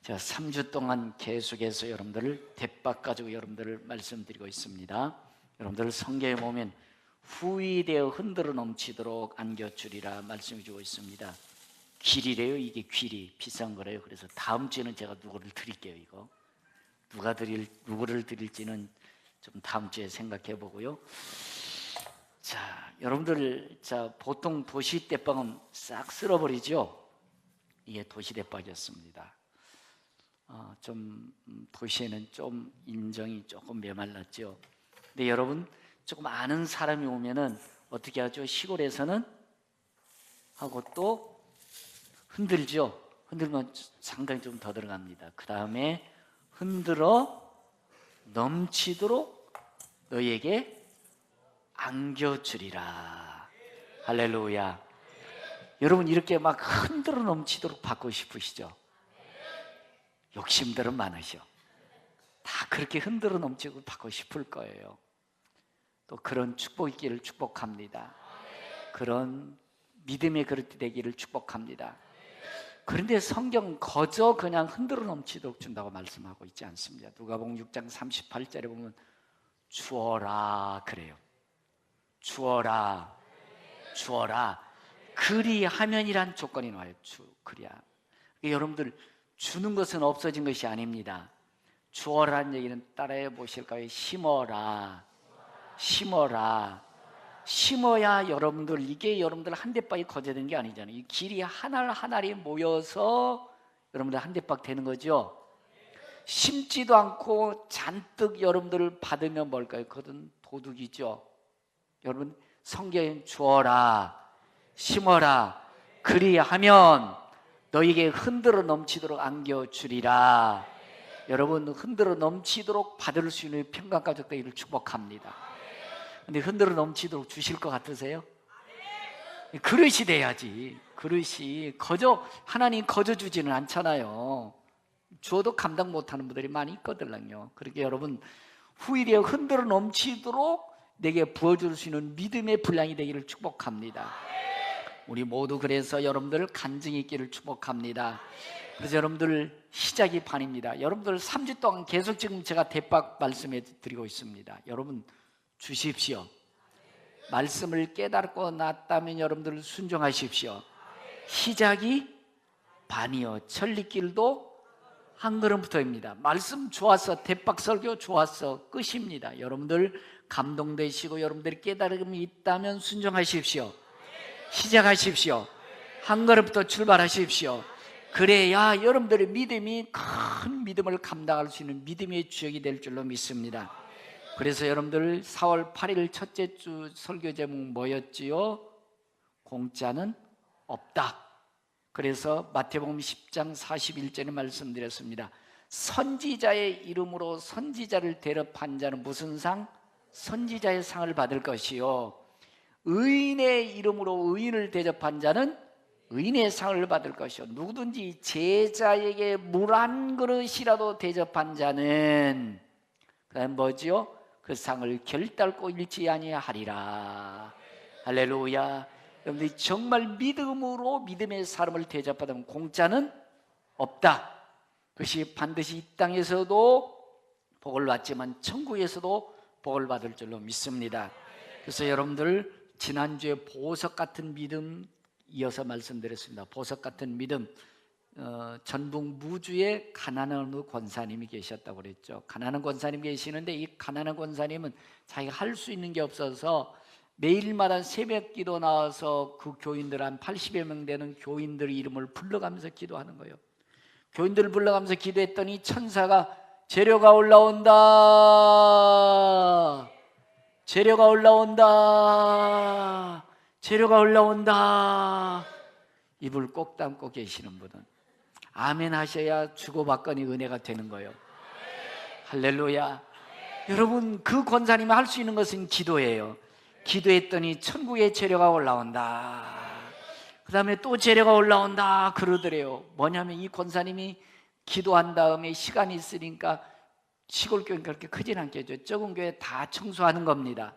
제가 3주 동안 계속해서 여러분들을 대박 가지고 여러분들을 말씀드리고 있습니다. 여러분들 성경에 보면 후이되어 흔들어 넘치도록 안겨주리라 말씀해 주고 있습니다. 길이래요. 이게 길이 비싼 거래요. 그래서 다음 주에는 제가 누구를 드릴게요. 이거 누구를 드릴지는 좀 다음 주에 생각해 보고요. 자, 여러분들, 보통 도시 대빵은 싹 쓸어버리죠. 이게 도시 대빵이었습니다. 도시에는 좀 인정이 조금 메말랐죠. 근데 여러분, 조금 아는 사람이 오면은 어떻게 하죠? 시골에서는 하고 또 흔들죠. 흔들면 상당히 좀 더 들어갑니다. 그 다음에 흔들어 넘치도록 너에게 안겨주리라. 할렐루야. 여러분, 이렇게 막 흔들어 넘치도록 받고 싶으시죠? 욕심들은 많으셔. 다 그렇게 흔들어 넘치고 받고 싶을 거예요. 또 그런 축복이 있기를 축복합니다. 그런 믿음의 그릇이 되기를 축복합니다. 그런데 성경 거저 그냥 흔들어 넘치도록 준다고 말씀하고 있지 않습니다. 누가복음 6장 38절에 보면 주어라 그래요. 주어라, 주어라. 그리하면이란 조건이 나와요. 그리야. 여러분들, 주는 것은 없어진 것이 아닙니다. 주어라는 얘기는 따라해 보실까요? 심어라, 심어라. 심어야 여러분들, 이게 여러분들 한 대박이 거저되는 게 아니잖아요. 이 길이 하나하나리 모여서 여러분들 한 대박 되는 거죠. 심지도 않고 잔뜩 여러분들을 받으면 뭘까요? 그것은 도둑이죠. 여러분, 성경에 주어라, 심어라, 그리하면 너에게 흔들어 넘치도록 안겨주리라. 여러분, 흔들어 넘치도록 받을 수 있는 평강가족 되기를 축복합니다. 근데 흔들어 넘치도록 주실 것 같으세요? 그릇이 돼야지. 그릇이 하나님 거저 주지는 않잖아요. 주어도 감당 못하는 분들이 많이 있거든요. 그러니까 여러분, 후일에 흔들어 넘치도록 내게 부어줄 수 있는 믿음의 분량이 되기를 축복합니다. 우리 모두 그래서 여러분들 간증이 있기를 축복합니다. 그래서 여러분들 시작이 반입니다. 여러분들 3주 동안 계속 지금 제가 대박 말씀해 드리고 있습니다. 여러분 주십시오. 말씀을 깨닫고 났다면 여러분들 순종하십시오. 시작이 반이요, 천리길도 한 걸음부터입니다. 말씀 좋았어, 대박 설교 좋았어, 끝입니다. 여러분들 감동되시고 여러분들이 깨달음이 있다면 순종하십시오. 시작하십시오. 한 걸음부터 출발하십시오. 그래야 여러분들의 믿음이 큰 믿음을 감당할 수 있는 믿음의 주역이 될 줄로 믿습니다. 그래서 여러분들 4월 8일 첫째 주 설교 제목 뭐였지요? 공짜는 없다. 그래서 마태복음 10장 41절에 말씀드렸습니다. 선지자의 이름으로 선지자를 대접한 자는 무슨 상? 선지자의 상을 받을 것이요, 의인의 이름으로 의인을 대접한 자는 의인의 상을 받을 것이요, 누구든지 제자에게 물 한 그릇이라도 대접한 자는 그다음 뭐지요? 그 상을 결단코 잃지 아니하리라. 할렐루야. 여러분들이 정말 믿음으로 믿음의 사람을 대접받으면 공짜는 없다. 그것이 반드시 이 땅에서도 복을 받지만 천국에서도 복을 받을 줄로 믿습니다. 그래서 여러분들 지난주에 보석 같은 믿음 이어서 말씀드렸습니다. 보석 같은 믿음, 전북 무주에 가난한 권사님이 계셨다고 그랬죠. 가난한 권사님 계시는데 이 가난한 권사님은 자기가 할 수 있는 게 없어서 매일마다 새벽 기도 나와서 그 교인들 한 80여 명 되는 교인들 이름을 불러가면서 기도하는 거예요. 교인들을 불러가면서 기도했더니 천사가 재료가 올라온다, 재료가 올라온다, 재료가 올라온다. 입을 꼭 담고 계시는 분은 아멘 하셔야 주고받거니 은혜가 되는 거예요. 할렐루야. 여러분, 그 권사님이 할 수 있는 것은 기도예요. 기도했더니 천국의 재료가 올라온다, 그 다음에 또 재료가 올라온다 그러더래요. 뭐냐면 이 권사님이 기도한 다음에 시간이 있으니까 시골 교회는 그렇게 크진 않겠죠. 적은 교회 다 청소하는 겁니다.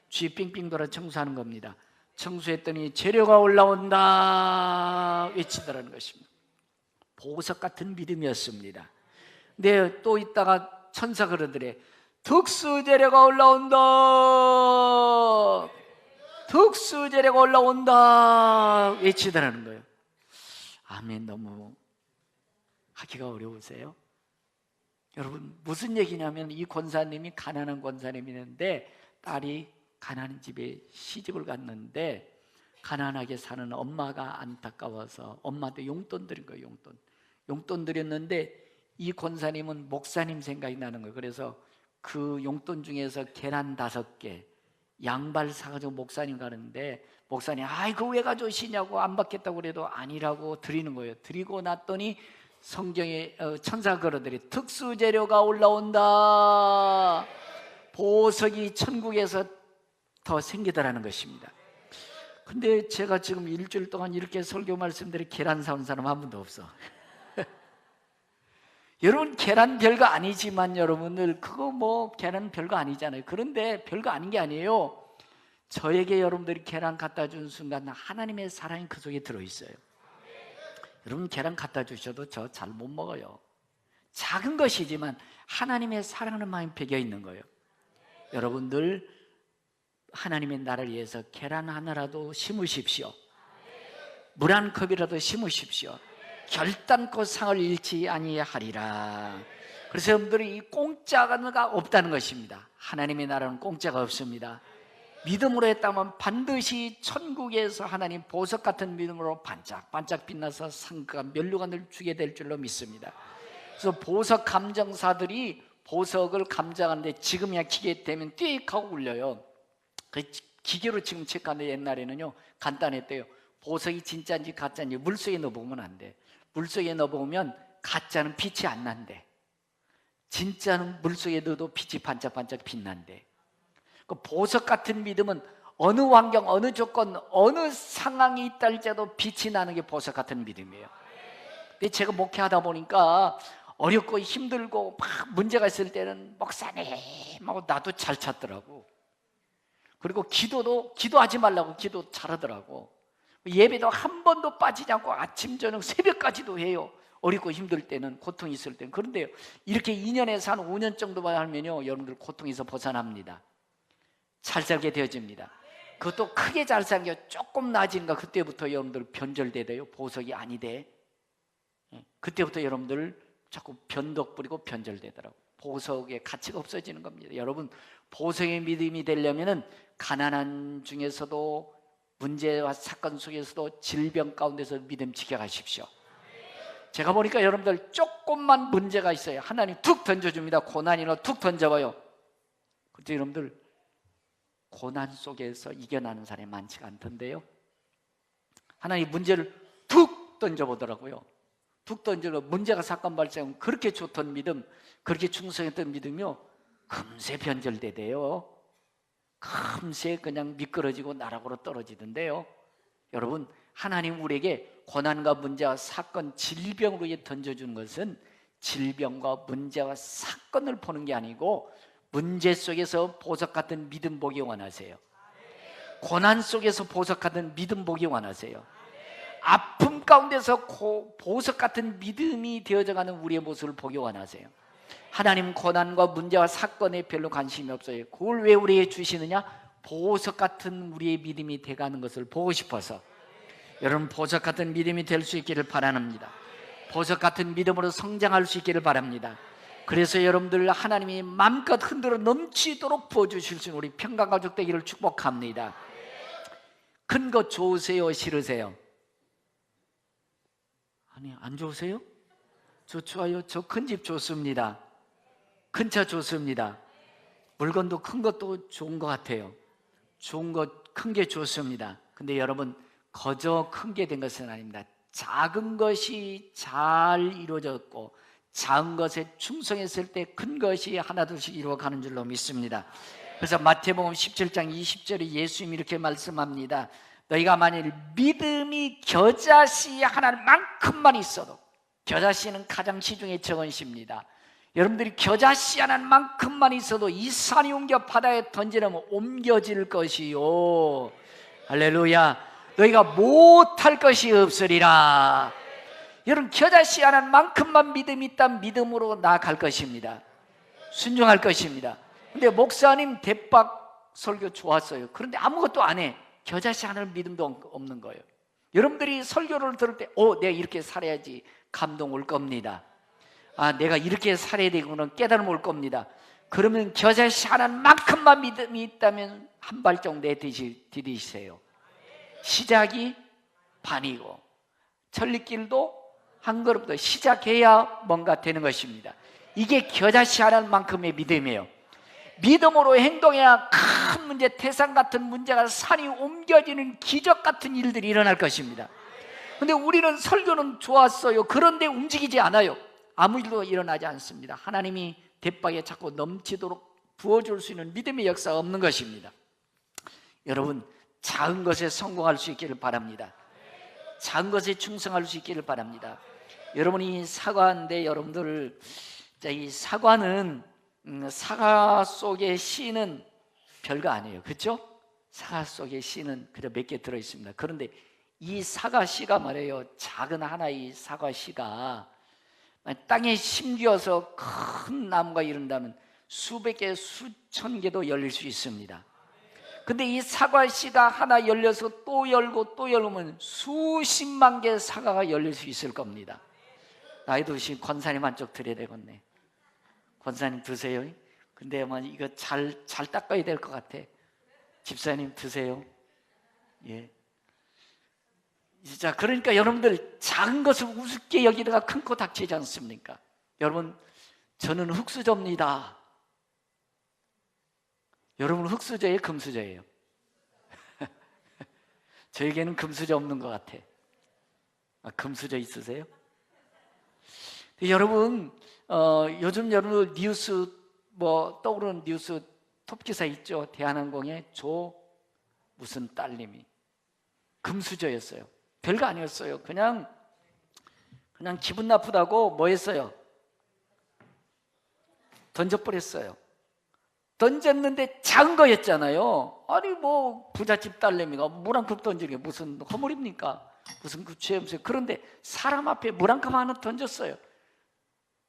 주위 빙빙 돌아 청소하는 겁니다. 청소했더니 재료가 올라온다 외치더라는 것입니다. 보석 같은 믿음이었습니다. 근데 또 있다가 천사가 그러더래. 특수재료가 올라온다. 특수재료가 올라온다 외치더라는 거예요. 아멘. 너무 하기가 어려우세요? 여러분, 무슨 얘기냐면 이 권사님이 가난한 권사님이었는데 딸이 가난한 집에 시집을 갔는데 가난하게 사는 엄마가 안타까워서 엄마한테 용돈 드린 거예요. 용돈 드렸는데 이 권사님은 목사님 생각이 나는 거예요. 그래서 그 용돈 중에서 계란 5개, 양발 사가지고 목사님 가는데 목사님 아이고 왜 가져오시냐고, 안 받겠다고 그래도 아니라고 드리는 거예요. 드리고 났더니 성경에 천사가 그러더니 특수재료가 올라온다. 보석이 천국에서 더 생기더라는 것입니다. 근데 제가 지금 일주일 동안 이렇게 설교 말씀드린 계란 사온 사람 한 분도 없어. 여러분, 계란 별거 아니지만 여러분들 그거 뭐 계란 별거 아니잖아요. 그런데 별거 아닌 게 아니에요. 저에게 여러분들이 계란 갖다 준 순간 하나님의 사랑이 그 속에 들어있어요. 여러분, 계란 갖다 주셔도 저 잘 못 먹어요. 작은 것이지만 하나님의 사랑하는 마음이 배겨 있는 거예요. 여러분들 하나님의 나라를 위해서 계란 하나라도 심으십시오. 물 한 컵이라도 심으십시오. 결단코 상을 잃지 아니하리라. 그래서 여러분들이 이 공짜가 없다는 것입니다. 하나님의 나라는 공짜가 없습니다. 믿음으로 했다면 반드시 천국에서 하나님 보석 같은 믿음으로 반짝반짝 빛나서 상급과 면류관을 주게 될 줄로 믿습니다. 그래서 보석 감정사들이 보석을 감정하는데 지금이야 기계 되면 띡 하고 울려요. 그 기계로 지금 체크하는데 옛날에는요 간단했대요. 보석이 진짜인지 가짜인지 물속에 넣어보면 안 돼. 물속에 넣어보면 가짜는 빛이 안 난대. 진짜는 물속에 넣어도 빛이 반짝반짝 빛난대. 그 보석 같은 믿음은 어느 환경, 어느 조건, 어느 상황이 있다 할지라도 빛이 나는 게 보석 같은 믿음이에요. 근데 제가 목회하다 보니까 어렵고 힘들고 막 문제가 있을 때는 목사님 하고 나도 잘 찾더라고. 그리고 기도하지 말라고 기도 잘하더라고. 예배도 한 번도 빠지지 않고 아침 저녁 새벽까지도 해요. 어렵고 힘들 때는, 고통이 있을 때는. 그런데요, 이렇게 2년에서 한 5년 정도만 하면요 여러분들 고통에서 벗어납니다. 잘 살게 되어집니다. 그것도 크게 잘 사는 게 조금 나아진가 그때부터 여러분들 변절되대요. 보석이 아니대. 그때부터 여러분들 자꾸 변덕 부리고 변절되더라고. 보석의 가치가 없어지는 겁니다. 여러분, 보석의 믿음이 되려면은 가난한 중에서도 문제와 사건 속에서도 질병 가운데서 믿음 지켜가십시오. 제가 보니까 여러분들 조금만 문제가 있어요. 하나님 툭 던져줍니다. 고난이나 툭 던져봐요. 그때 여러분들 고난 속에서 이겨나는 사람이 많지가 않던데요. 하나님 문제를 툭 던져보더라고요. 툭 던져서 문제가 사건 발생하면 그렇게 좋던 믿음, 그렇게 충성했던 믿음이요 금세 변절되대요. 금세 그냥 미끄러지고 나락으로 떨어지던데요. 여러분, 하나님 우리에게 고난과 문제와 사건, 질병으로 던져주는 것은 질병과 문제와 사건을 보는 게 아니고 문제 속에서 보석 같은 믿음 보기 원하세요. 고난 속에서 보석 같은 믿음 보기 원하세요. 아픔 가운데서 보석 같은 믿음이 되어져가는 우리의 모습을 보기 원하세요. 하나님 고난과 문제와 사건에 별로 관심이 없어요. 그걸 왜 우리에게 주시느냐? 보석 같은 우리의 믿음이 돼가는 것을 보고 싶어서. 여러분, 보석 같은 믿음이 될 수 있기를 바랍니다. 보석 같은 믿음으로 성장할 수 있기를 바랍니다. 그래서 여러분들 하나님이 마음껏 흔들어 넘치도록 부어주실 수 있는 우리 평강가족 되기를 축복합니다. 큰 것 좋으세요? 싫으세요? 아니, 안 좋으세요? 저 좋아요. 저 큰 집 좋습니다. 큰 차 좋습니다. 물건도 큰 것도 좋은 것 같아요. 좋은 것, 큰 게 좋습니다. 근데 여러분, 거저 큰 게 된 것은 아닙니다. 작은 것이 잘 이루어졌고 작은 것에 충성했을 때 큰 것이 하나둘씩 이루어가는 줄로 믿습니다. 그래서 마태복음 17장 20절에 예수님이 이렇게 말씀합니다. 너희가 만일 믿음이 겨자씨 하나만큼만 있어도, 겨자씨는 가장 시중에 적은 시입니다. 여러분들이 겨자씨 하나만큼만 있어도 이 산이 옮겨 바다에 던지려면 옮겨질 것이요. 할렐루야. 너희가 못할 것이 없으리라. 여러분 겨자씨 하나 만큼만 믿음이 있다면 믿음으로 나아갈 것입니다. 순종할 것입니다. 근데 목사님 대박 설교 좋았어요. 그런데 아무것도 안 해. 겨자씨 하나는 믿음도 없는 거예요. 여러분들이 설교를 들을 때 내가 이렇게 살아야지 감동 올 겁니다. 내가 이렇게 살아야 되구나 깨달음 올 겁니다. 그러면 겨자씨 하나만큼만 믿음이 있다면 한 발짝 내디디세요. 시작이 반이고 천리길도 한 걸음 더 시작해야 뭔가 되는 것입니다. 이게 겨자씨 하나만큼의 믿음이에요. 믿음으로 행동해야 큰 문제, 태산 같은 문제가 산이 옮겨지는 기적 같은 일들이 일어날 것입니다. 근데 우리는 설교는 좋았어요. 그런데 움직이지 않아요. 아무 일도 일어나지 않습니다. 하나님이 대박에 자꾸 넘치도록 부어줄 수 있는 믿음의 역사가 없는 것입니다. 여러분 작은 것에 성공할 수 있기를 바랍니다. 작은 것에 충성할 수 있기를 바랍니다. 여러분이 사과인데 여러분들 이 사과는 사과 속의 씨는 별거 아니에요. 그렇죠? 사과 속의 씨는 그저 몇 개 들어있습니다. 그런데 이 사과 씨가 말이에요. 작은 하나의 사과 씨가 땅에 심겨서 큰 나무가 이룬다면 수백 개, 수천 개도 열릴 수 있습니다. 근데 이 사과 씨가 하나 열려서 또 열고 또 열면 수십만 개의 사과가 열릴 수 있을 겁니다. 나이 드신 권사님 한쪽 드려야 되겠네. 권사님 드세요. 근데 이거 잘 닦아야 될 것 같아. 집사님 드세요. 예. 자, 그러니까 여러분들 작은 것을 우습게 여기다가 큰 코 닥치지 않습니까? 여러분, 저는 흙수저입니다. 여러분 흙수저예요, 금수저예요? 저에게는 금수저 없는 것 같아. 금수저 있으세요? 여러분, 요즘 여러분 뉴스 떠오르는 뉴스 톱기사 있죠? 대한항공의 무슨 딸님이 금수저였어요. 별거 아니었어요. 그냥 기분 나쁘다고 뭐 했어요? 던져버렸어요. 던졌는데 작은 거였잖아요. 아니 부잣집 딸내미가 물 한 컵 던지는 게 무슨 허물입니까? 무슨 그 죄음새. 그런데 사람 앞에 물 한 컵 하나 던졌어요.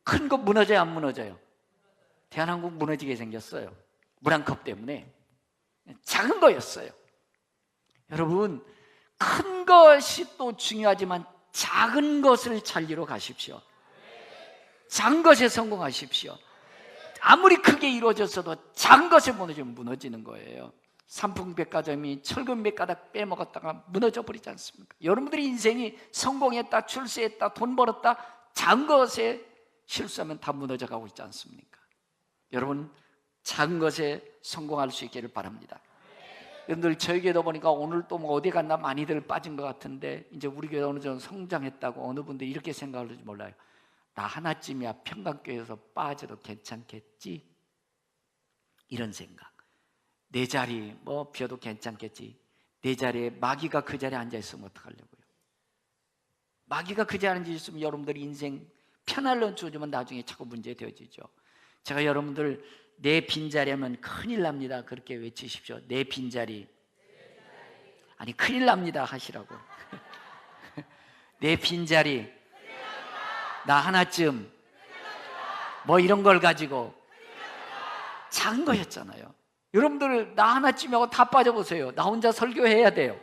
큰 거 무너져요, 안 무너져요? 대한항공 무너지게 생겼어요. 물 한 컵 때문에. 작은 거였어요. 여러분, 큰 것이 또 중요하지만 작은 것을 찾으러 가십시오. 작은 것에 성공하십시오. 아무리 크게 이루어졌어도 작은 것에 무너지면 무너지는 거예요. 삼풍백화점이 철근 몇 가닥 빼먹었다가 무너져 버리지 않습니까? 여러분들의 인생이 성공했다, 출세했다, 돈 벌었다, 작은 것에 실수하면 다 무너져 가고 있지 않습니까? 여러분 작은 것에 성공할 수 있기를 바랍니다. 여러분들 저희 교회도 보니까 오늘 또 어디 갔나 많이들 빠진 것 같은데 이제 우리 교회 어느 정도 성장했다고 어느 분들이 이렇게 생각할지 몰라요. 나 하나쯤이야 평강교회에서 빠져도 괜찮겠지? 이런 생각. 내 자리 비어도 괜찮겠지? 내 자리에 마귀가 그 자리에 앉아있으면 어떡하려고요? 마귀가 그 자리에 앉아있으면 여러분들 인생 편안을 주어주면 나중에 자꾸 문제 되어지죠. 제가 여러분들 내 빈자리 하면 큰일 납니다. 그렇게 외치십시오. 내 빈자리. 아니 큰일 납니다 하시라고. 내 빈자리. 나 하나쯤 이런 걸 가지고 작은 거였잖아요. 여러분들 나 하나쯤하고 다 빠져보세요. 나 혼자 설교해야 돼요.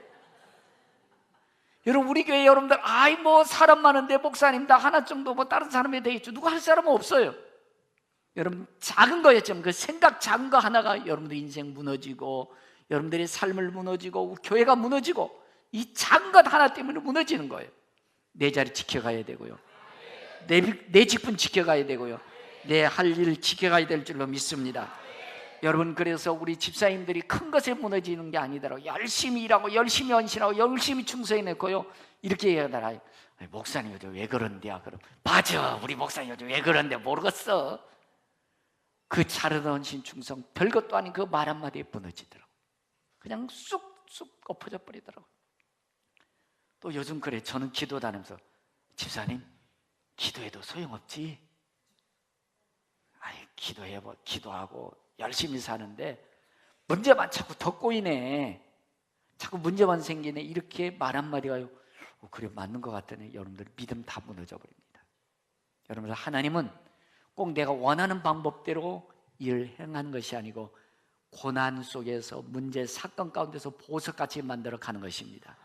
여러분 우리 교회 여러분들 사람 많은데 목사님 나 하나 정도 다른 사람이 되겠죠. 누가 할 사람은 없어요. 여러분 작은 거였지만 그 생각 작은 거 하나가 여러분들 인생 무너지고 여러분들의 삶을 무너지고 교회가 무너지고 이 작은 것 하나 때문에 무너지는 거예요. 내 자리 지켜가야 되고요. 내 직분 지켜가야 되고요. 내 할 일 지켜가야 될 줄로 믿습니다. 여러분 그래서 우리 집사님들이 큰 것에 무너지는 게 아니더라고요. 열심히 일하고 열심히 헌신하고 열심히 충성해냈고요. 이렇게 얘기하더라. 목사님 요즘 왜 그런데야? 그럼 맞아 우리 목사님 요즘 왜 그런데 모르겠어. 그 차르던 헌신 충성 별것도 아닌 그 말 한마디에 무너지더라고요. 그냥 쑥쑥 엎어져 버리더라고요. 또 요즘 그래. 저는 기도 다니면서 집사님 기도해도 소용없지. 기도하고 열심히 사는데 문제만 자꾸 더 꼬이네. 자꾸 문제만 생기네. 이렇게 말 한마디가요. 그래 맞는 것 같더니 여러분들 믿음 다 무너져 버립니다. 여러분들 하나님은 꼭 내가 원하는 방법대로 일을 행하는 것이 아니고 고난 속에서 문제 사건 가운데서 보석같이 만들어 가는 것입니다.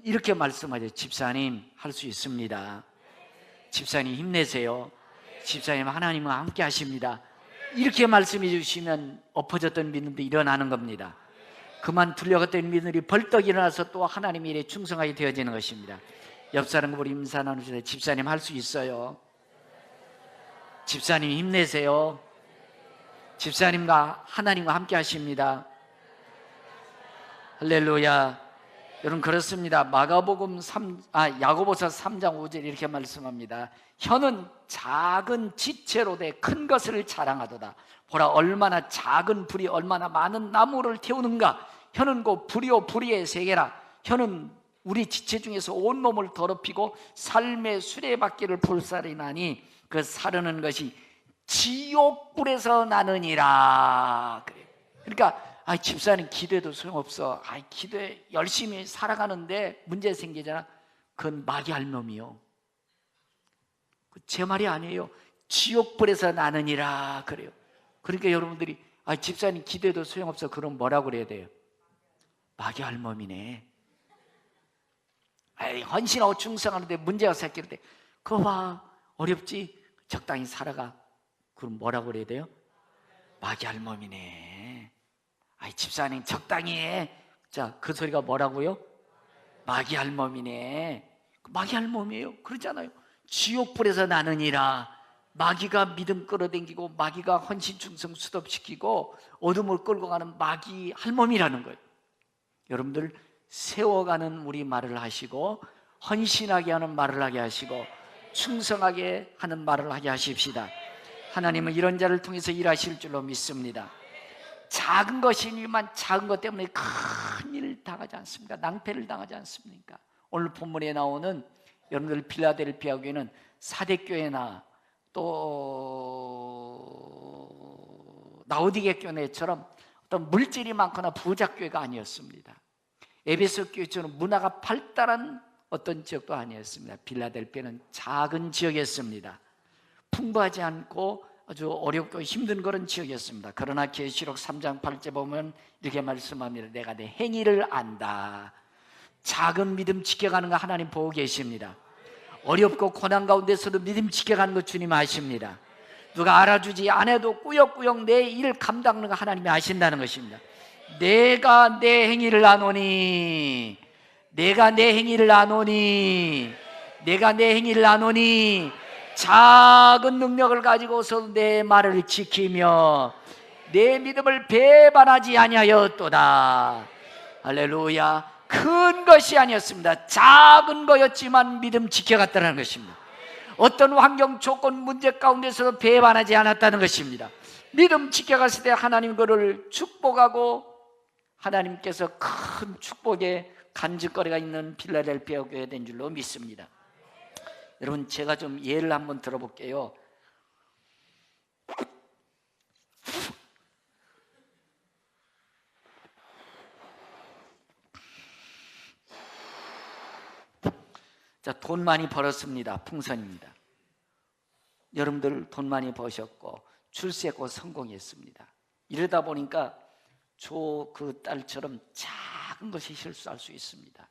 이렇게 말씀하죠. 집사님 할 수 있습니다. 집사님 힘내세요. 집사님 하나님은 함께 하십니다. 이렇게 말씀해 주시면 엎어졌던 믿음도 일어나는 겁니다. 그만 둘려갔던 믿음이 벌떡 일어나서 또 하나님의 일에 충성하게 되어지는 것입니다. 옆 사람과 우리 인사 나누시되 집사님 할 수 있어요. 집사님 힘내세요. 집사님과 하나님과 함께 하십니다. 할렐루야. 여러분 그렇습니다. 야고보서 3장 5절 이렇게 말씀합니다. 혀는 작은 지체로 돼 큰 것을 자랑하도다. 보라 얼마나 작은 불이 얼마나 많은 나무를 태우는가. 혀는 곧 불이요 불의의 세계라. 혀는 우리 지체 중에서 온몸을 더럽히고 삶의 수레바퀴를 불살이나니 그 사르는 것이 지옥불에서 나느니라. 그러니까 집사님 기도해도 소용없어. 기도해 열심히 살아가는데 문제 생기잖아. 그건 마귀 할 놈이요. 제 말이 아니에요. 지옥불에서 나느니라 그래요. 그러니까 여러분들이 집사님 기도해도 소용없어. 그럼 뭐라고 그래야 돼요? 마귀 할 놈이네. 헌신하고 충성하는데 문제가 생기는데 그거 봐 어렵지? 적당히 살아가. 그럼 뭐라고 그래야 돼요? 마귀 할 놈이네. 집사님 적당히 해. 자, 그 소리가 뭐라고요? 마귀 할 놈이네. 마귀 할 놈이에요. 그러잖아요. 지옥불에서 나느니라. 마귀가 믿음 끌어당기고 마귀가 헌신 충성 수습시키고 어둠을 끌고 가는 마귀 할 놈이라는 거예요. 여러분들 세워가는 우리 말을 하시고 헌신하게 하는 말을 하게 하시고 충성하게 하는 말을 하게 하십시다. 하나님은 이런 자를 통해서 일하실 줄로 믿습니다. 작은 것이지만 작은 것 때문에 큰 일을 당하지 않습니까? 낭패를 당하지 않습니까? 오늘 본문에 나오는 여러분들 필라델피아 교회는 사대교회나 또 라오디게 교회처럼 어떤 물질이 많거나 부자 교회가 아니었습니다. 에베소 교회처럼 문화가 발달한 어떤 지역도 아니었습니다. 필라델피아는 작은 지역이었습니다. 풍부하지 않고 아주 어렵고 힘든 그런 지역이었습니다. 그러나 계시록 3장 8절 보면 이렇게 말씀합니다. 내가 내 행위를 안다. 작은 믿음 지켜가는 거 하나님 보고 계십니다. 어렵고 고난 가운데서도 믿음 지켜가는 거 주님 아십니다. 누가 알아주지 않아도 꾸역꾸역 내 일을 감당하는 거 하나님이 아신다는 것입니다. 내가 내 행위를 아노니, 내가 내 행위를 아노니, 내가 내 행위를 아노니, 작은 능력을 가지고서 내 말을 지키며 내 믿음을 배반하지 아니하였도다. 할렐루야. 큰 것이 아니었습니다. 작은 거였지만 믿음 지켜갔다는 것입니다. 어떤 환경 조건 문제 가운데서도 배반하지 않았다는 것입니다. 믿음 지켜갔을 때 하나님 그를 축복하고 하나님께서 큰 축복의 간증거리가 있는 필라델피아 교회 된 줄로 믿습니다. 여러분 제가 좀 예를 한번 들어볼게요. 자, 돈 많이 벌었습니다. 풍선입니다. 여러분들 돈 많이 버셨고 출세했고 성공했습니다. 이러다 보니까 그 딸처럼 작은 것이 실수할 수 있습니다.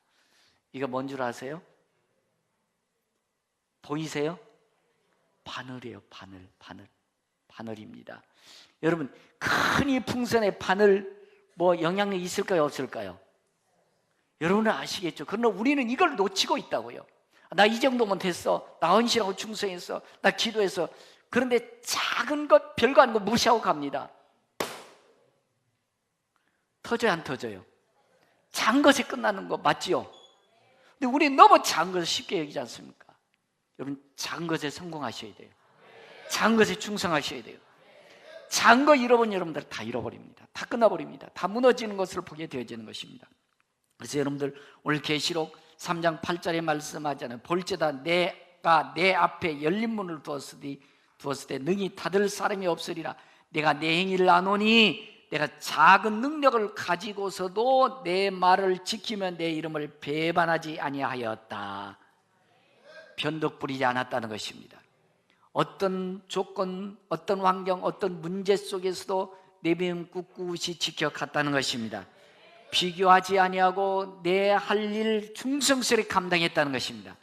이거 뭔 줄 아세요? 보이세요? 바늘이에요. 바늘입니다. 여러분 큰 이 풍선의 바늘 뭐 영향력이 있을까요? 없을까요? 여러분은 아시겠죠? 그러나 우리는 이걸 놓치고 있다고요. 나 이 정도면 됐어. 나 헌신하고 충성했어. 나 기도했어. 그런데 작은 것 별거 아닌 거 무시하고 갑니다. 터져요 안 터져요? 작은 것에 끝나는 거 맞지요? 근데 우리는 너무 작은 것을 쉽게 여기지 않습니까? 여러분 작은 것에 성공하셔야 돼요. 작은 것에 충성하셔야 돼요. 작은 거 잃어본 여러분들 다 잃어버립니다. 다 끝나버립니다. 다 무너지는 것을 보게 되어지는 것입니다. 그래서 여러분들 오늘 계시록 3장 8절에 말씀하잖아요. 볼지다 내가 내 앞에 열린 문을 두었을 때 능히 닫을 사람이 없으리라. 내가 내 행위를 아노니 내가 작은 능력을 가지고서도 내 말을 지키면 내 이름을 배반하지 아니하였다. 변덕 부리지 않았다는 것입니다. 어떤 조건, 어떤 환경, 어떤 문제 속에서도 내 믿음 꿋꿋이 지켜갔다는 것입니다. 비교하지 아니하고 내 할 일 충성스레 감당했다는 것입니다.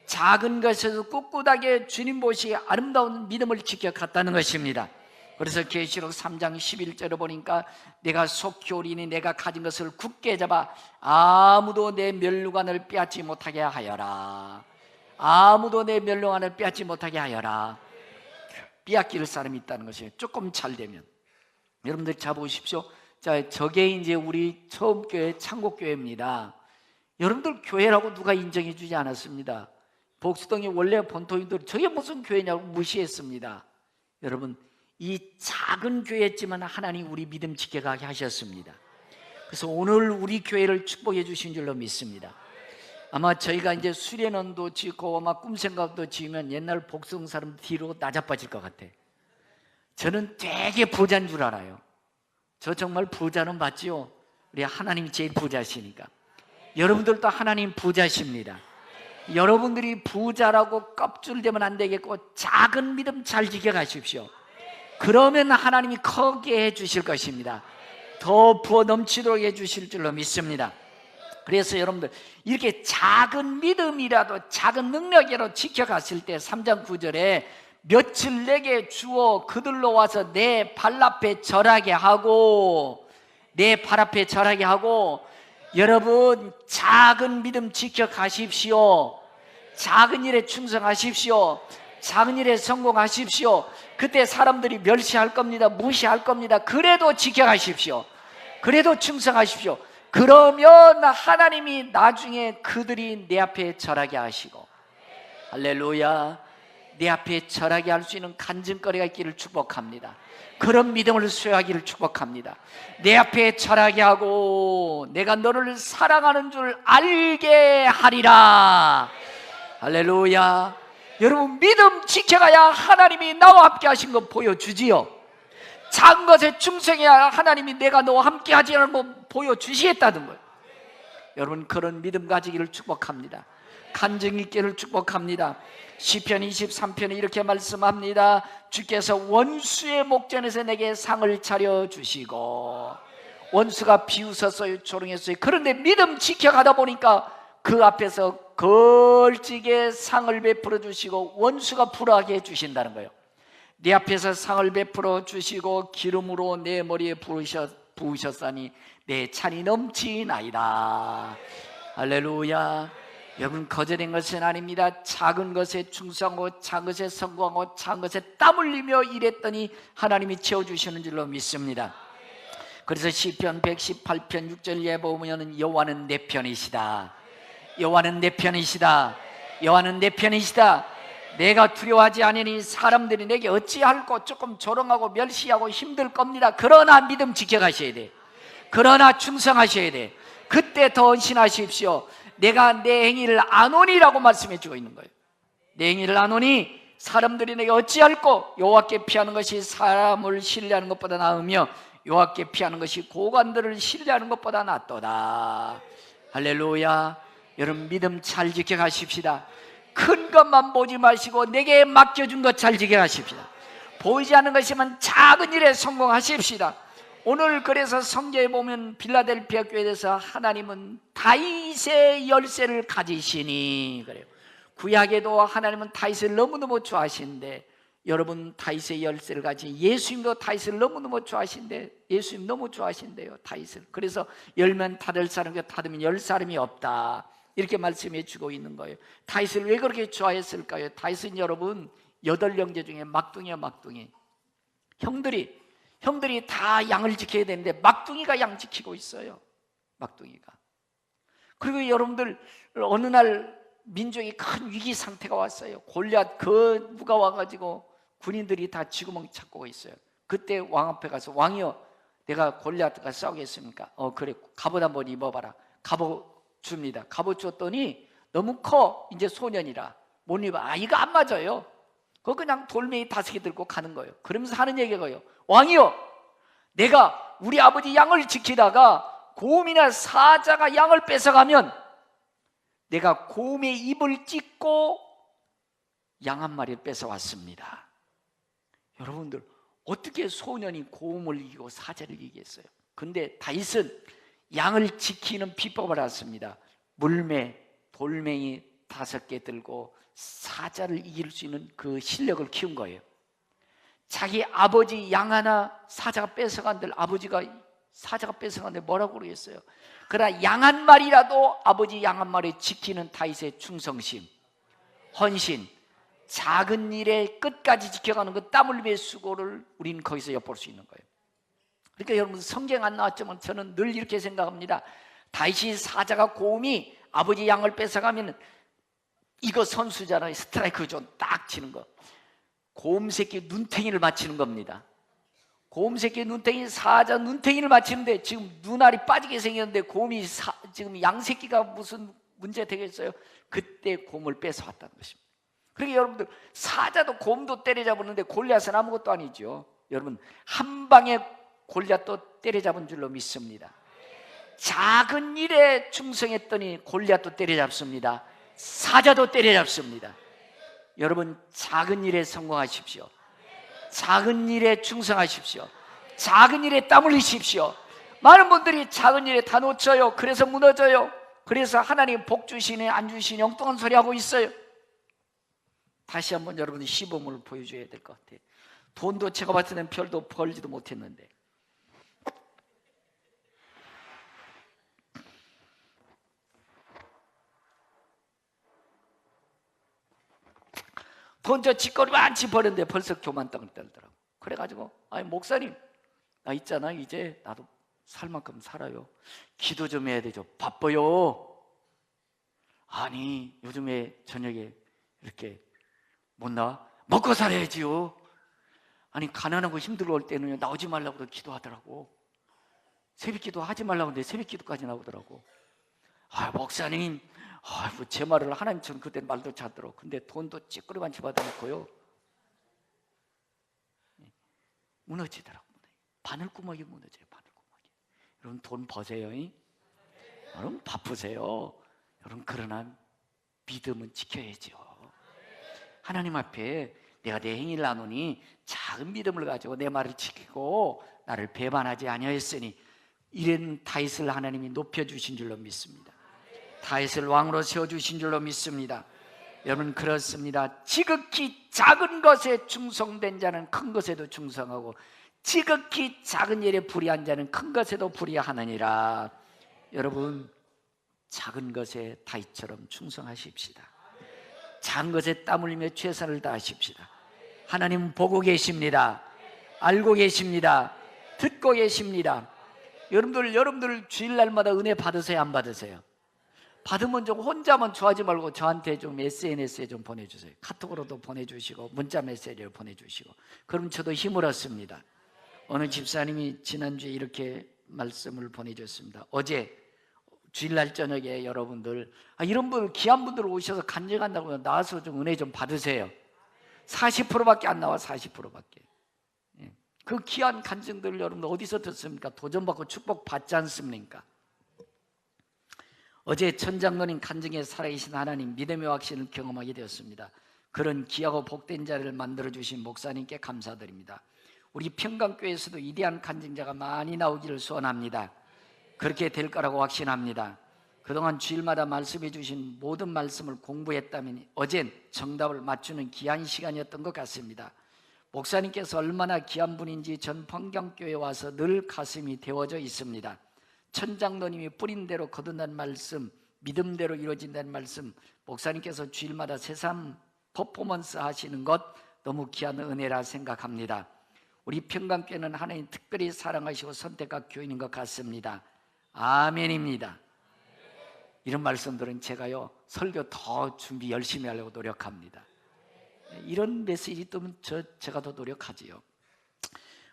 작은 것에서 꿋꿋하게 주님 보시기에 아름다운 믿음을 지켜갔다는 것입니다. 그래서 계시록 3장 11절에 보니까 내가 속히 오리니 내가 가진 것을 굳게 잡아 아무도 내 멸류관을 빼앗지 못하게 하여라. 아무도 내 멸류관을 빼앗지 못하게 하여라. 빼앗길 사람이 있다는 것이에요. 조금 잘 되면. 여러분들 자 보십시오. 자, 저게 이제 우리 처음 교회 창곡교회입니다. 여러분들 교회라고 누가 인정해 주지 않았습니다. 복수동이 원래 본토인들 저게 무슨 교회냐고 무시했습니다. 여러분, 이 작은 교회였지만 하나님 우리 믿음 지켜가게 하셨습니다. 그래서 오늘 우리 교회를 축복해 주신 줄로 믿습니다. 아마 저희가 이제 수련원도 짓고 아마 꿈생각도 지으면 옛날 복수동 사람 뒤로 나자빠질 것 같아. 저는 되게 부자인 줄 알아요. 저 정말 부자는 맞지요? 우리 하나님이 제일 부자시니까. 여러분들도 하나님 부자십니다. 여러분들이 부자라고 껍줄되면 안 되겠고 작은 믿음 잘 지켜가십시오. 그러면 하나님이 크게 해주실 것입니다. 더 부어 넘치도록 해주실 줄로 믿습니다. 그래서 여러분들 이렇게 작은 믿음이라도 작은 능력이라도 지켜갔을 때 3장 9절에 며칠 내게 주어 그들로 와서 내 발 앞에 절하게 하고 내 발 앞에 절하게 하고 여러분 작은 믿음 지켜가십시오. 작은 일에 충성하십시오. 작은 일에 성공하십시오. 그때 사람들이 멸시할 겁니다. 무시할 겁니다. 그래도 지켜가십시오. 그래도 충성하십시오. 그러면 하나님이 나중에 그들이 내 앞에 절하게 하시고 할렐루야, 내 앞에 절하게 할 수 있는 간증거리가 있기를 축복합니다. 그런 믿음을 수여하기를 축복합니다. 내 앞에 절하게 하고 내가 너를 사랑하는 줄 알게 하리라. 할렐루야. 여러분 믿음 지켜가야 하나님이 나와 함께 하신 거 보여주지요. 작은 것에 충성해야 하나님이 내가 너와 함께 하지 않은 거 보여주시겠다는 거예요. 여러분 그런 믿음 가지기를 축복합니다. 간증 있기를 축복합니다. 시편 23편에 이렇게 말씀합니다. 주께서 원수의 목전에서 내게 상을 차려주시고 원수가 비웃었어요, 조롱했어요. 그런데 믿음 지켜가다 보니까 그 앞에서 걸지게 상을 베풀어 주시고 원수가 불화하게 해주신다는 거예요. 네 앞에서 상을 베풀어 주시고 기름으로 내 머리에 부으셨사니 내 찬이 넘치나이다. 할렐루야. 여러분 거절된 것은 아닙니다. 작은 것에 충성하고 작은 것에 성공하고 작은 것에 땀 흘리며 일했더니 하나님이 채워주시는 줄로 믿습니다. 그래서 시편 118편 6절에 보면 여호와는 내 편이시다. 여호와는 내 편이시다. 여호와는 내 편이시다. 내가 두려워하지 않으니 사람들이 내게 어찌할꼬 조금 조롱하고 멸시하고 힘들 겁니다. 그러나 믿음 지켜가셔야 돼. 그러나 충성하셔야 돼. 그때 더 헌신하십시오. 내가 내 행위를 아노니라고 말씀해 주고 있는 거예요. 내 행위를 아노니 사람들이 내게 어찌할꼬 여호와께 피하는 것이 사람을 신뢰하는 것보다 나으며 여호와께 피하는 것이 고관들을 신뢰하는 것보다 낫도다. 할렐루야. 여러분 믿음 잘 지켜가십시다. 큰 것만 보지 마시고 내게 맡겨준 것 잘 지켜가십시다. 보이지 않는 것이면 작은 일에 성공하십시다. 오늘 그래서 성경에 보면 빌라델피아 교회에서 하나님은 다윗의 열쇠를 가지시니 그래요. 구약에도 하나님은 다윗을 너무너무 좋아하시는데 여러분 다윗의 열쇠를 가진 예수님도 다윗을 너무너무 좋아하시는데 예수님 너무 좋아하신대요, 다윗을. 그래서 열면 닫을 사람과 닫으면 열 사람이 없다, 이렇게 말씀해 주고 있는 거예요. 다윗을 왜 그렇게 좋아했을까요? 다윗은 여러분 8형제 중에 막둥이야, 막둥이. 형들이 다 양을 지켜야 되는데 막둥이가 양 지키고 있어요. 막둥이가. 그리고 여러분들 어느 날 민족이 큰 위기 상태가 왔어요. 골리앗 그 누가 와가지고 군인들이 다 쥐구멍 찾고 있어요. 그때 왕 앞에 가서 왕이여 내가 골리앗과 싸우겠습니까? 그래 갑옷 한번 입어봐라. 갑옷 줍니다. 갑옷 줬더니 너무 커. 이제 소년이라 못 입어. 이거 안 맞아요. 그거 그냥 돌멩이 5개 들고 가는 거예요. 그러면서 하는 얘기가 왕이여 내가 우리 아버지 양을 지키다가 곰이나 사자가 양을 뺏어가면 내가 곰의 입을 찢고 양 한 마리를 뺏어왔습니다. 여러분들, 어떻게 소년이 곰을 이기고 사자를 이기겠어요? 근데 다윗은 양을 지키는 비법을 알았습니다. 물매, 돌멩이 5개 들고 사자를 이길 수 있는 그 실력을 키운 거예요. 자기 아버지 양 하나 사자가 뺏어간들 아버지가 사자가 뺏어간데 뭐라고 그러겠어요? 그러나 양 한 마리라도 아버지 양 한 마리 지키는 다윗의 충성심, 헌신, 작은 일에 끝까지 지켜가는 그 땀 흘림의 수고를 우리는 거기서 엿볼 수 있는 거예요. 그러니까 여러분, 성경 안 나왔지만 저는 늘 이렇게 생각합니다. 다윗이 사자가 곰이 아버지 양을 뺏어가면 이거 선수잖아요. 스트라이크 존 딱 치는 거. 곰 새끼 눈탱이를 맞히는 겁니다. 곰 새끼 눈탱이, 사자 눈탱이를 맞히는데 지금 눈알이 빠지게 생겼는데 곰이 지금 양 새끼가 무슨 문제 되겠어요? 그때 곰을 뺏어왔다는 것입니다. 그러니까 여러분들, 사자도 곰도 때려잡았는데 골리앗은 아무것도 아니죠. 여러분, 한 방에 골리앗도 때려잡은 줄로 믿습니다. 작은 일에 충성했더니 골리앗도 때려잡습니다. 사자도 때려잡습니다. 여러분, 작은 일에 성공하십시오. 작은 일에 충성하십시오. 작은 일에 땀 흘리십시오. 많은 분들이 작은 일에 다 놓쳐요. 그래서 무너져요. 그래서 하나님 복 주시니 안 주시니 엉뚱한 소리 하고 있어요. 다시 한번 여러분이 시범을 보여줘야 될 것 같아요. 돈도 제가 봤을 때는 별도 벌지도 못했는데, 돈 저 짓거리 많이 버렸는데 벌써 교만 땅을 떨더라고. 그래가지고, 아니 목사님, 나 있잖아, 이제 나도 살 만큼 살아요. 기도 좀 해야 되죠. 바빠요. 아니 요즘에 저녁에 이렇게 못 나와? 먹고 살아야지요. 아니 가난하고 힘들어 올 때는 나오지 말라고 기도하더라고. 새벽기도 하지 말라고 하는데 새벽기도까지 나오더라고. 아 목사님, 뭐 제 말을 하나님처럼 그때 말도 찾더라고. 근데 돈도 찌끄리만치 받아놓고요, 무너지더라고. 바늘구멍이 무너져요. 바늘구멍이. 여러분 돈 버세요. 여러분 바쁘세요. 여러분 그러나 믿음은 지켜야죠. 하나님 앞에 내가 내 행위를 나누니 작은 믿음을 가지고 내 말을 지키고 나를 배반하지 아니하였으니, 이런 다윗을 하나님이 높여주신 줄로 믿습니다. 다윗을 왕으로 세워주신 줄로 믿습니다. 여러분 그렇습니다. 지극히 작은 것에 충성된 자는 큰 것에도 충성하고, 지극히 작은 일에 불의한 자는 큰 것에도 불의하느니라. 여러분 작은 것에 다윗처럼 충성하십시다. 작은 것에 땀 흘리며 최선을 다하십시다. 하나님은 보고 계십니다. 알고 계십니다. 듣고 계십니다. 여러분들 주일날마다 은혜 받으세요, 안 받으세요? 받으면 좀 혼자만 좋아하지 말고 저한테 좀 SNS에 좀 보내주세요. 카톡으로도 보내주시고 문자 메시지로 보내주시고. 그럼 저도 힘을 얻습니다. 어느 집사님이 지난주에 이렇게 말씀을 보내줬습니다. 어제 주일날 저녁에 여러분들, 이런 분, 귀한 분들 오셔서 간증한다고 하면 나와서 좀 은혜 좀 받으세요. 40%밖에 안 나와. 40%밖에. 그 귀한 간증들을 여러분들 어디서 듣습니까? 도전받고 축복받지 않습니까? 어제 천장로님 간증에 살아계신 하나님, 믿음의 확신을 경험하게 되었습니다. 그런 귀하고 복된 자리를 만들어주신 목사님께 감사드립니다. 우리 평강교회에서도 위대한 간증자가 많이 나오기를 소원합니다. 그렇게 될 거라고 확신합니다. 그동안 주일마다 말씀해 주신 모든 말씀을 공부했다면 어젠 정답을 맞추는 귀한 시간이었던 것 같습니다. 목사님께서 얼마나 귀한 분인지 전 평강교회에 와서 늘 가슴이 데워져 있습니다. 천장로님이 뿌린 대로 거둔다는 말씀, 믿음대로 이루어진다는 말씀, 목사님께서 주일마다 새삼 퍼포먼스 하시는 것 너무 귀한 은혜라 생각합니다. 우리 평강교회는 하나님 특별히 사랑하시고 선택한 교회인 것 같습니다. 아멘입니다. 이런 말씀들은 제가요 설교 더 준비 열심히 하려고 노력합니다. 이런 메시지 뜨면 제가 더 노력하지요.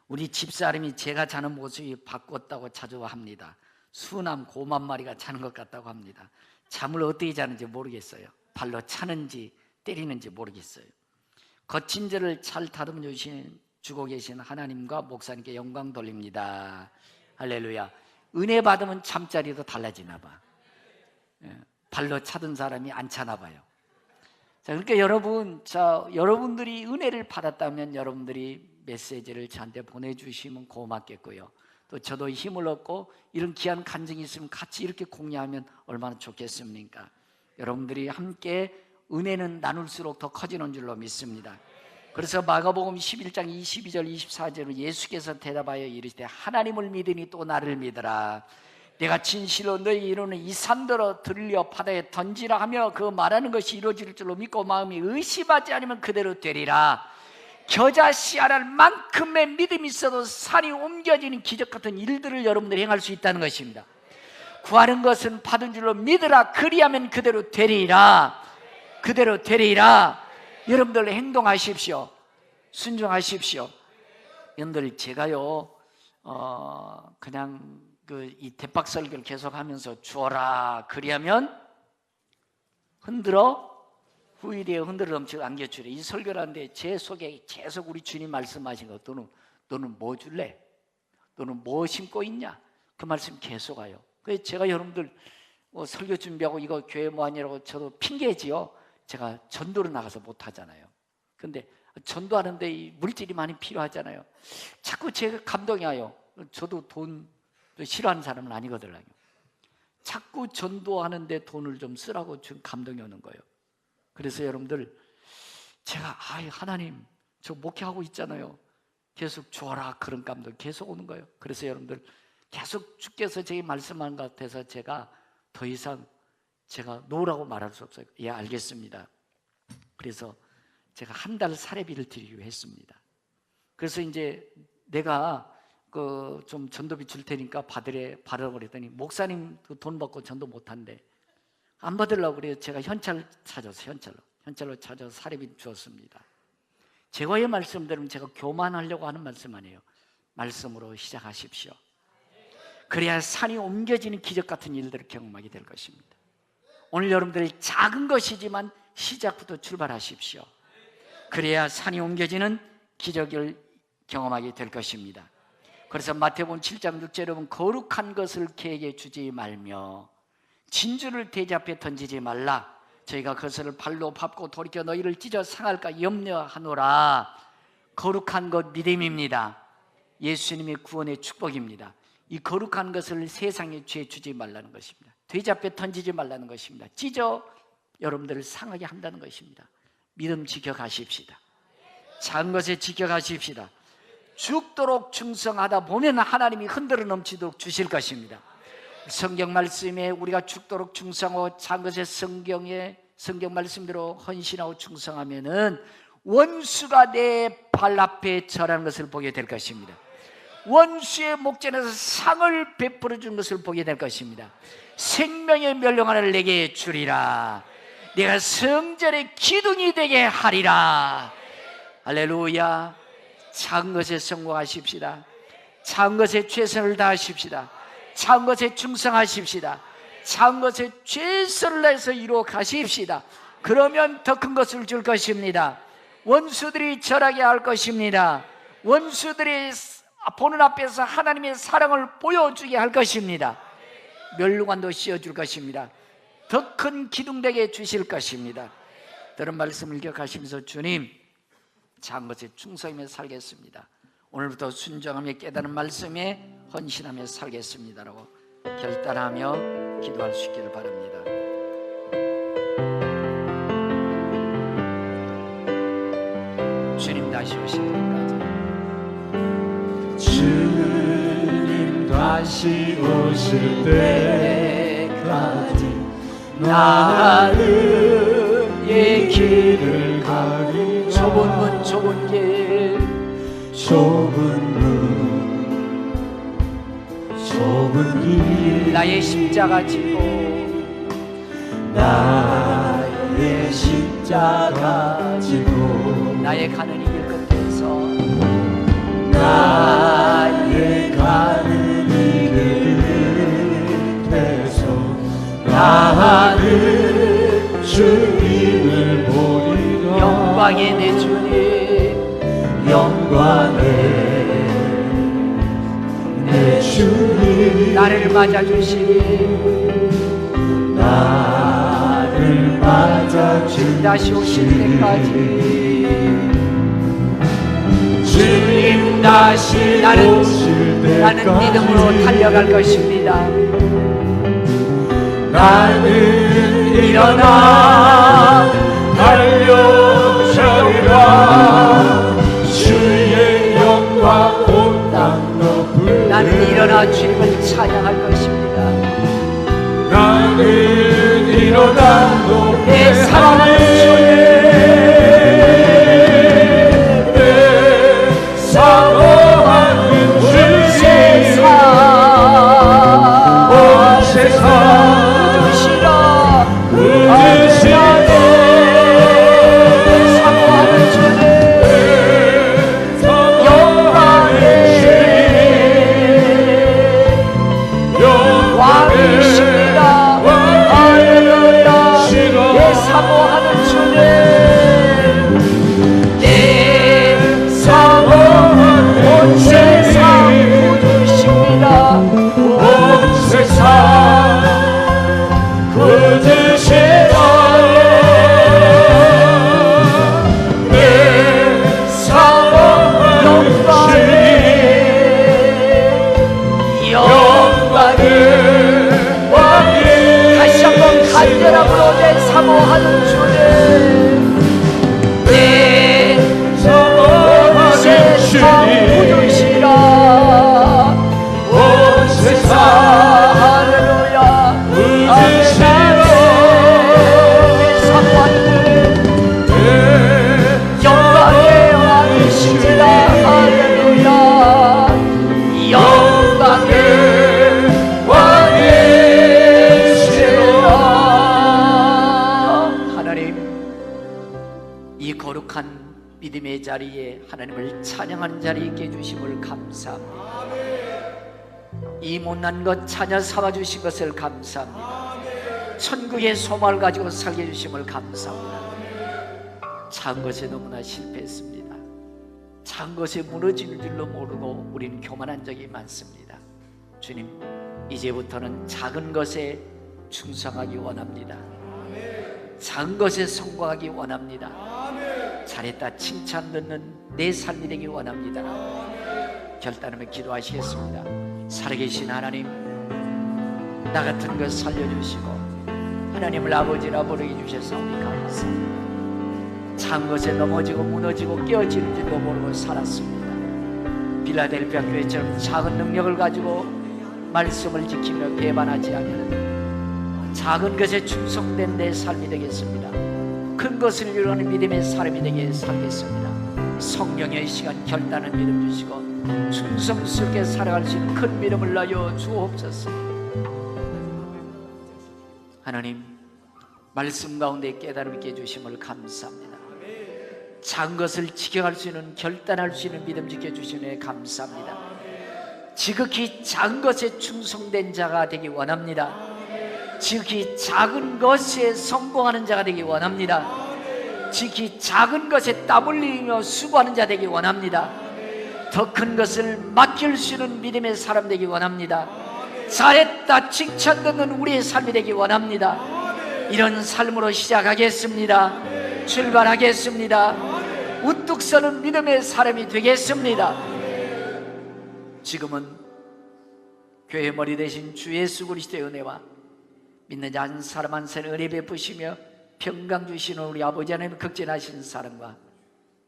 우리 집사람이 제가 자는 모습이 바꿨다고 자주 합니다. 수남 곰 한 마리가 자는 것 같다고 합니다. 잠을 어떻게 자는지 모르겠어요. 발로 차는지 때리는지 모르겠어요. 거친 죄를 잘 다듬어 주신 주고 계신 하나님과 목사님께 영광 돌립니다. 할렐루야. 은혜 받으면 잠자리도 달라지나 봐. 발로 차던 사람이 안 차나 봐요. 자, 그러니까 여러분들이 은혜를 받았다면 여러분들이 메시지를 저한테 보내주시면 고맙겠고요. 또 저도 힘을 얻고 이런 귀한 간증이 있으면 같이 이렇게 공유하면 얼마나 좋겠습니까? 여러분들이 함께 은혜는 나눌수록 더 커지는 줄로 믿습니다. 그래서 마가복음 11장 22절 24절은 예수께서 대답하여 이르시되 하나님을 믿으니 또 나를 믿으라. 내가 진실로 너희 이루는 이 산더러 들려 바다에 던지라 하며 그 말하는 것이 이루어질 줄로 믿고 마음이 의심하지 않으면 그대로 되리라. 겨자씨알할 만큼의 믿음이 있어도 산이 옮겨지는 기적 같은 일들을 여러분들이 행할 수 있다는 것입니다. 구하는 것은 받은 줄로 믿으라. 그리하면 그대로 되리라. 그대로 되리라. 여러분들 행동하십시오. 순종하십시오. 여러분들 제가요 그냥 이 대박 설교를 계속하면서 주어라 그리하면 흔들어 후일에 흔들어 넘치고 안겨주래. 이 설교를 하는데 제 속에 계속 우리 주님 말씀하신 거 너는 뭐 줄래? 너는 뭐 심고 있냐? 그 말씀 계속 와요. 그래서 제가 여러분들 설교 준비하고 이거 교회 뭐하냐고 저도 핑계지요. 제가 전도를 나가서 못하잖아요. 근데 전도하는데 이 물질이 많이 필요하잖아요. 자꾸 제가 감동이 와요. 저도 돈 싫어하는 사람은 아니거든요. 자꾸 전도하는데 돈을 좀 쓰라고 지금 감동이 오는 거예요. 그래서 여러분들 제가 하나님 저 목회하고 있잖아요. 계속 주어라 그런 감동 계속 오는 거예요. 그래서 여러분들 계속 주께서 제게 말씀하는 것 같아서 제가 더 이상 제가 노라고 말할 수 없어요. 예, 알겠습니다. 그래서 제가 한 달 사례비를 드리기로 했습니다. 그래서 이제 내가 좀 전도비 줄 테니까 받으라고 그랬더니 목사님 돈 받고 전도 못한대. 안 받으려고 그래요. 제가 현찰로 찾아서 사례비 주었습니다. 제가의 말씀 들으면 제가 교만하려고 하는 말씀 아니에요. 말씀으로 시작하십시오. 그래야 산이 옮겨지는 기적 같은 일들을 경험하게 될 것입니다. 오늘 여러분들이 작은 것이지만 시작부터 출발하십시오. 그래야 산이 옮겨지는 기적을 경험하게 될 것입니다. 그래서 마태복음 7장 6절에 보면 거룩한 것을 개에게 주지 말며 진주를 돼지 앞에 던지지 말라. 저희가 그것을 발로 밟고 돌이켜 너희를 찢어 상할까 염려하노라. 거룩한 것 믿음입니다. 예수님의 구원의 축복입니다. 이 거룩한 것을 세상에 죄 주지 말라는 것입니다. 돼지 앞에 던지지 말라는 것입니다. 찢어 여러분들을 상하게 한다는 것입니다. 믿음 지켜가십시다. 작은 것에 지켜가십시다. 죽도록 충성하다 보면 하나님이 흔들어 넘치도록 주실 것입니다. 성경 말씀에 우리가 죽도록 충성하고 작은 것에 성경 말씀대로 헌신하고 충성하면은 원수가 내 발 앞에 절하는 것을 보게 될 것입니다. 원수의 목전에서 상을 베풀어 준 것을 보게 될 것입니다. 생명의 멸령하를 내게 주리라. 내가 성전의 기둥이 되게 하리라. 할렐루야. 작은 것에 성공하십시다. 작은 것에 최선을 다하십시다. 작은 것에 충성하십시다. 작은 것에 최선을 다해서 이루어 가십시다. 그러면 더 큰 것을 줄 것입니다. 원수들이 절하게 할 것입니다. 원수들이 보는 앞에서 하나님의 사랑을 보여주게 할 것입니다. 멸루관도 씌워줄 것입니다. 더 큰 기둥되게 주실 것입니다. 들은 말씀을 기억하시면서 주님 작은 것에 충성하며 살겠습니다. 오늘부터 순종하며 깨달은 말씀에 헌신하며 살겠습니다라고 결단하며 기도할 수 있기를 바랍니다. 주님 다시 오실 때까지 주님 다시 오실 때까지 나의 길을 가리 좁은 문 좁은 길 좁은 길 나의 십자가 지고 나의 십자가 지고 나의 가는 이 길 끝에서 나의 가는 이 길 끝에서 나는 주님을 보리라. 영광의 내 주님 영광을 내 주님 나를 맞아주시니 나를 맞아주시니 다시 오실 때까지 주님 다시 오실 때까지 나는 믿음으로 달려갈 것입니다. 나는 일어나 달려가리라 주의 영광 온 땅 높을 나는 일어나 주님을 찬양할 것입니다. 나는 일어나 내 사랑하는 주님 사모하는 주님 온 세상 사모하는 주님 내 세상 부르시라 온 세상 할렐루야 부르시라 사모하는 영광의 왕이시라 할렐루야 영광의 이 거룩한 믿음의 자리에 하나님을 찬양하는 자리에 있게 해주심을 감사합니다. 이 못난 것 찬양 삼아주신 것을 감사합니다. 천국의 소망을 가지고 살게 해주심을 감사합니다. 작은 것에 너무나 실패했습니다. 작은 것에 무너지는 줄로 모르고 우리는 교만한 적이 많습니다. 주님, 이제부터는 작은 것에 충성하기 원합니다. 작은 것에 성공하기 원합니다. 잘했다 칭찬 듣는 내 삶이 되기 원합니다. 결단하며 기도하시겠습니다. 살아계신 하나님, 나 같은 것 살려주시고 하나님을 아버지라 부르게 주셔서 우리 감사합니다. 작은 것에 넘어지고 무너지고 깨어지는 줄도 모르고 살았습니다. 빌라델피아 교회처럼 작은 능력을 가지고 말씀을 지키며 배반하지 않는 작은 것에 충성된 내 삶이 되겠습니다. 큰 것을 이루는 믿음의 사람이 되게 살겠습니다. 성령의 시간 결단을 믿음 주시고 충성스럽게 살아갈 수 있는 큰 믿음을 나여 주옵소서. 하나님, 말씀 가운데 깨달음 있게 해주심을 감사합니다. 작은 것을 지켜갈 수 있는 결단할 수 있는 믿음 지켜주시네 감사합니다. 지극히 작은 것에 충성된 자가 되기 원합니다. 지극히 작은 것에 성공하는 자가 되기 원합니다. 지극히 작은 것에 땀 흘리며 수고하는 자 되기 원합니다. 더 큰 것을 맡길 수 있는 믿음의 사람 되기 원합니다. 잘했다 칭찬 듣는 우리의 삶이 되기 원합니다. 이런 삶으로 시작하겠습니다. 출발하겠습니다. 우뚝 서는 믿음의 사람이 되겠습니다. 지금은 교회 머리 대신 주 예수 그리스도의 은혜와 믿는 자 한 사람 한 사람 은혜 베푸시며 평강 주시는 우리 아버지 하나님 극진하신 사랑과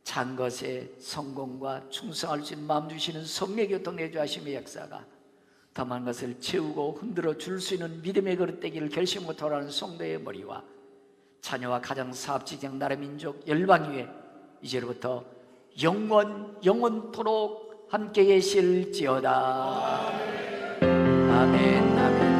작은 것에 성공과 충성할 수 있는 마음 주시는 성령 교통 내주하심의 역사가 더 많은 것을 채우고 흔들어 줄 수 있는 믿음의 그릇 되기를 결심하고 돌아가는 성도의 머리와 자녀와 가정, 사업, 직장, 나라, 민족, 열방 위에 이제로부터 영원토록 함께 계실지어다. 아멘, 아멘.